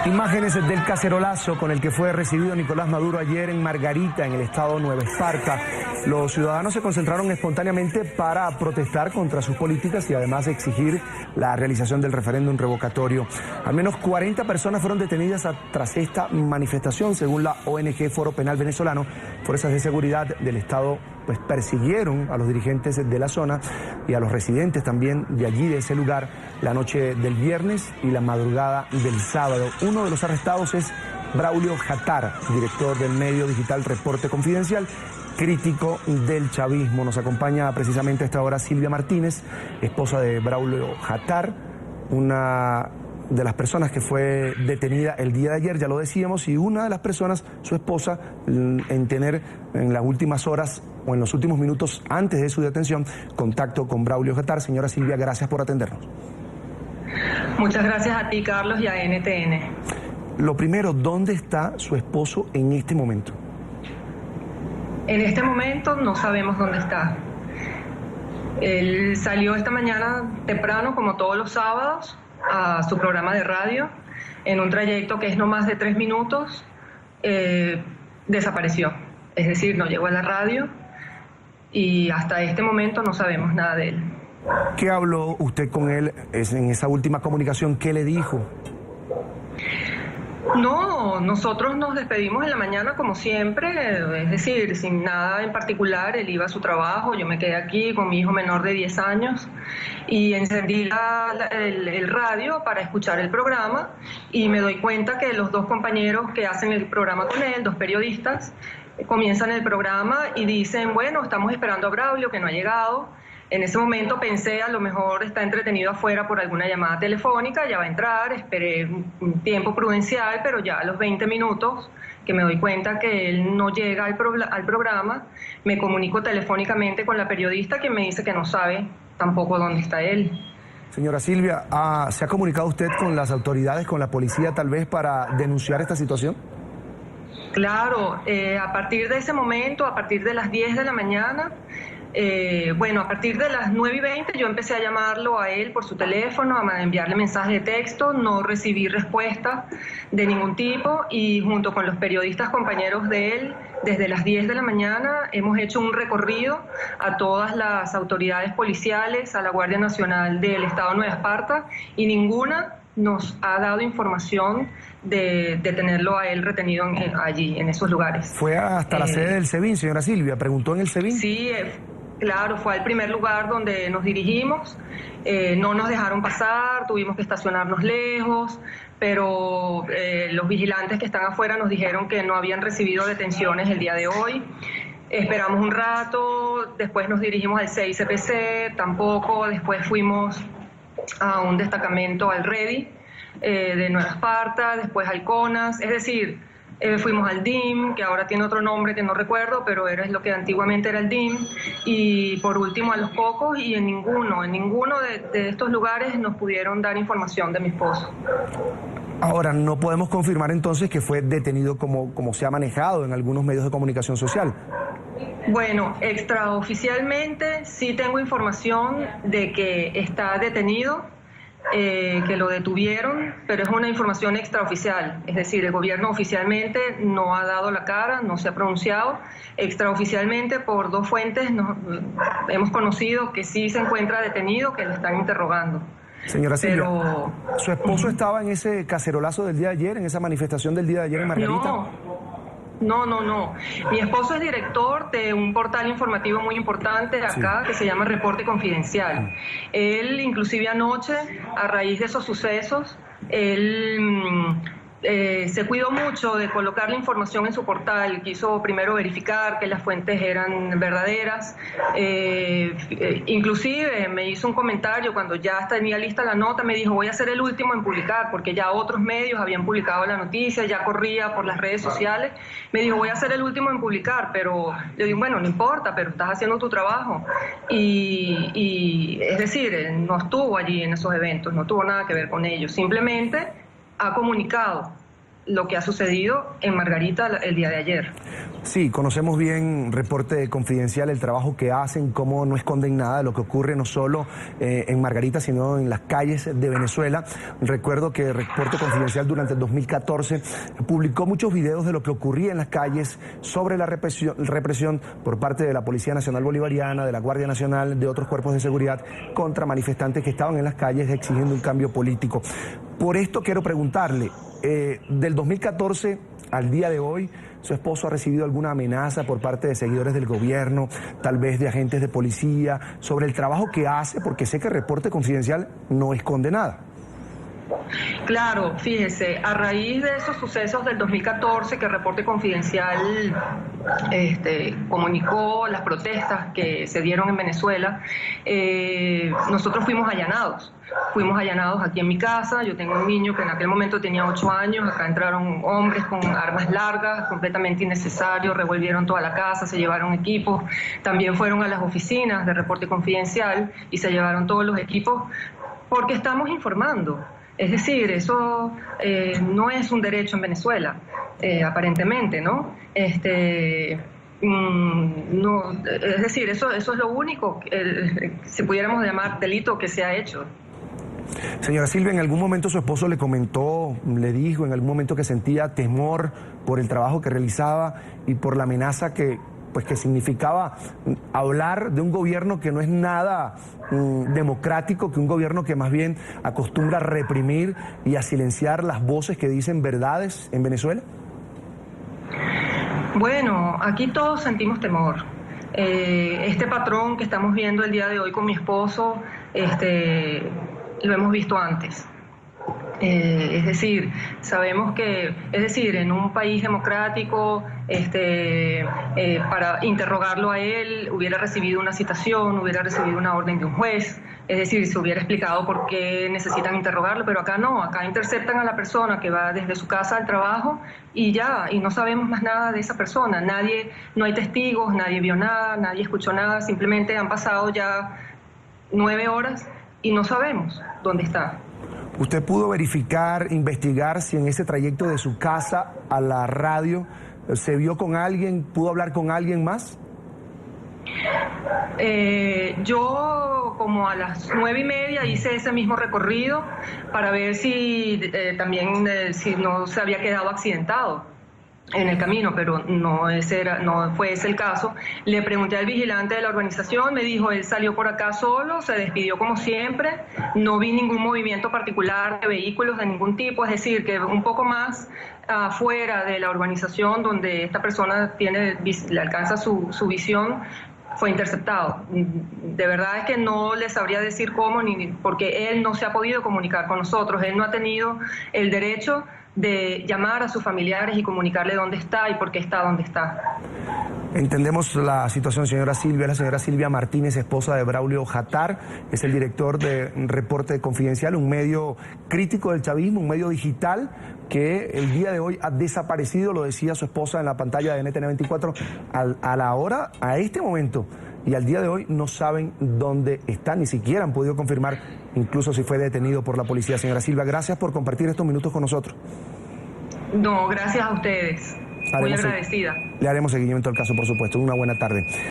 Imágenes del cacerolazo con el que fue recibido Nicolás Maduro ayer en Margarita, en el estado Nueva Esparta. Los ciudadanos se concentraron espontáneamente para protestar contra sus políticas y además exigir la realización del referéndum revocatorio. Al menos 40 personas fueron detenidas tras esta manifestación, según la ONG Foro Penal Venezolano. Fuerzas de seguridad del estado persiguieron a los dirigentes de la zona y a los residentes también de allí, de ese lugar, la noche del viernes y la madrugada del sábado. Uno de los arrestados es Braulio Jatar, director del medio digital Reporte Confidencial, crítico del chavismo. Nos acompaña precisamente a esta hora Silvia Martínez, esposa de Braulio Jatar, una de las personas que fue detenida el día de ayer, ya lo decíamos, y una de las personas, su esposa, en tener en las últimas horas o en los últimos minutos antes de su detención, contacto con Braulio Jatar. Señora Silvia, gracias por atendernos. Muchas gracias a ti, Carlos, y a NTN. Lo primero, ¿dónde está su esposo en este momento? En este momento no sabemos dónde está. Él salió esta mañana temprano, como todos los sábados, a su programa de radio. En un trayecto que es no más de 3 minutos, desapareció. Es decir, no llegó a la radio y hasta este momento no sabemos nada de él. ¿Qué habló usted con él en esa última comunicación? ¿Qué le dijo? No, nosotros nos despedimos en la mañana como siempre, es decir, sin nada en particular. Él iba a su trabajo, yo me quedé aquí con mi hijo menor de 10 años y encendí el radio para escuchar el programa y me doy cuenta que los dos compañeros que hacen el programa con él, 2 periodistas, comienzan el programa y dicen, bueno, estamos esperando a Braulio que no ha llegado. En ese momento pensé, a lo mejor está entretenido afuera por alguna llamada telefónica, ya va a entrar, esperé un tiempo prudencial, pero ya a los 20 minutos que me doy cuenta que él no llega al programa, me comunico telefónicamente con la periodista que me dice que no sabe tampoco dónde está él. Señora Silvia, ¿se ha comunicado usted con las autoridades, con la policía tal vez para denunciar esta situación? Claro, a partir de ese momento, a partir de las 10 de la mañana, a partir de las 9:20 yo empecé a llamarlo a él por su teléfono, a enviarle mensajes de texto, no recibí respuesta de ningún tipo y junto con los periodistas compañeros de él, desde las 10 de la mañana hemos hecho un recorrido a todas las autoridades policiales, a la Guardia Nacional del Estado de Nueva Esparta y ninguna nos ha dado información de tenerlo a él retenido allí, en esos lugares. ¿Fue hasta la sede del SEBIN, señora Silvia? ¿Preguntó en el SEBIN? Sí, claro, fue al primer lugar donde nos dirigimos, no nos dejaron pasar, tuvimos que estacionarnos lejos, pero los vigilantes que están afuera nos dijeron que no habían recibido detenciones el día de hoy. Esperamos un rato, después nos dirigimos al CICPC, tampoco, después fuimos a un destacamento al REDI de Nueva Esparta, después al CONAS, es decir, fuimos al DIM, que ahora tiene otro nombre que no recuerdo, pero era lo que antiguamente era el DIM, y por último a Los Cocos, y en ninguno de estos lugares nos pudieron dar información de mi esposo. Ahora, no podemos confirmar entonces que fue detenido como se ha manejado en algunos medios de comunicación social. Bueno, extraoficialmente sí tengo información de que está detenido, que lo detuvieron, pero es una información extraoficial, es decir, el gobierno oficialmente no ha dado la cara, no se ha pronunciado. Extraoficialmente, por 2 fuentes, hemos conocido que sí se encuentra detenido, que lo están interrogando. Señora Silvia, ¿su esposo estaba en ese cacerolazo del día de ayer, en esa manifestación del día de ayer en Margarita? No. Mi esposo es director de un portal informativo muy importante acá, que se llama Reporte Confidencial. Él, inclusive anoche, a raíz de esos sucesos, él se cuidó mucho de colocar la información en su portal. Quiso primero verificar que las fuentes eran verdaderas. Inclusive me hizo un comentario cuando ya tenía lista la nota, me dijo, voy a ser el último en publicar, porque ya otros medios habían publicado la noticia, ya corría por las redes sociales. Me dijo, voy a ser el último en publicar, pero le digo, bueno, no importa, pero estás haciendo tu trabajo. Y es decir, él no estuvo allí en esos eventos, no tuvo nada que ver con ellos, simplemente ha comunicado lo que ha sucedido en Margarita el día de ayer. Sí, conocemos bien Reporte Confidencial, el trabajo que hacen, cómo no esconden nada de lo que ocurre no solo en Margarita, sino en las calles de Venezuela. Recuerdo que Reporte Confidencial durante el 2014 publicó muchos videos de lo que ocurría en las calles sobre la represión por parte de la Policía Nacional Bolivariana, de la Guardia Nacional, de otros cuerpos de seguridad contra manifestantes que estaban en las calles exigiendo un cambio político. Por esto quiero preguntarle, del 2014 al día de hoy, ¿su esposo ha recibido alguna amenaza por parte de seguidores del gobierno, tal vez de agentes de policía, sobre el trabajo que hace? Porque sé que Reporte Confidencial no esconde nada. Claro, fíjese, a raíz de esos sucesos del 2014 que Reporte Confidencial comunicó las protestas que se dieron en Venezuela, nosotros fuimos allanados. Fuimos allanados aquí en mi casa. Yo tengo un niño que en aquel momento tenía 8 años. Acá entraron hombres con armas largas, completamente innecesario, revolvieron toda la casa, se llevaron equipos. También fueron a las oficinas de Reporte Confidencial y se llevaron todos los equipos porque estamos informando. Es decir, eso no es un derecho en Venezuela, aparentemente, ¿no? No, es decir, eso es lo único, si pudiéramos llamar delito, que se ha hecho. Señora Silvia, ¿en algún momento su esposo le comentó, le dijo en algún momento que sentía temor por el trabajo que realizaba y por la amenaza que significaba hablar de un gobierno que no es nada democrático, que un gobierno que más bien acostumbra a reprimir y a silenciar las voces que dicen verdades en Venezuela? Bueno, aquí todos sentimos temor. Este patrón que estamos viendo el día de hoy con mi esposo, lo hemos visto antes. Es decir, sabemos que, en un país democrático, para interrogarlo a él, hubiera recibido una citación, hubiera recibido una orden de un juez, es decir, se hubiera explicado por qué necesitan interrogarlo, pero acá no, acá interceptan a la persona que va desde su casa al trabajo y ya, y no sabemos más nada de esa persona. No hay testigos, nadie vio nada, nadie escuchó nada, simplemente han pasado ya 9 horas y no sabemos dónde está. ¿Usted pudo verificar, investigar si en ese trayecto de su casa a la radio se vio con alguien, pudo hablar con alguien más? Yo como a las 9:30 hice ese mismo recorrido para ver si si no se había quedado accidentado en el camino, pero no fue ese el caso. Le pregunté al vigilante de la organización, me dijo, él salió por acá solo, se despidió como siempre, no vi ningún movimiento particular de vehículos de ningún tipo, es decir, que un poco más afuera de la urbanización donde esta persona le alcanza su visión, fue interceptado. De verdad es que no les sabría decir cómo, porque él no se ha podido comunicar con nosotros, él no ha tenido el derecho de llamar a sus familiares y comunicarle dónde está y por qué está donde está. Entendemos la situación, señora Silvia. La señora Silvia Martínez, esposa de Braulio Jatar, es el director de Reporte Confidencial, un medio crítico del chavismo, un medio digital que el día de hoy ha desaparecido, lo decía su esposa en la pantalla de NTN24, a este momento y al día de hoy no saben dónde está, ni siquiera han podido confirmar incluso si fue detenido por la policía. Señora Silvia, gracias por compartir estos minutos con nosotros. No, gracias a ustedes. Muy agradecida. Le haremos seguimiento al caso, por supuesto. Una buena tarde.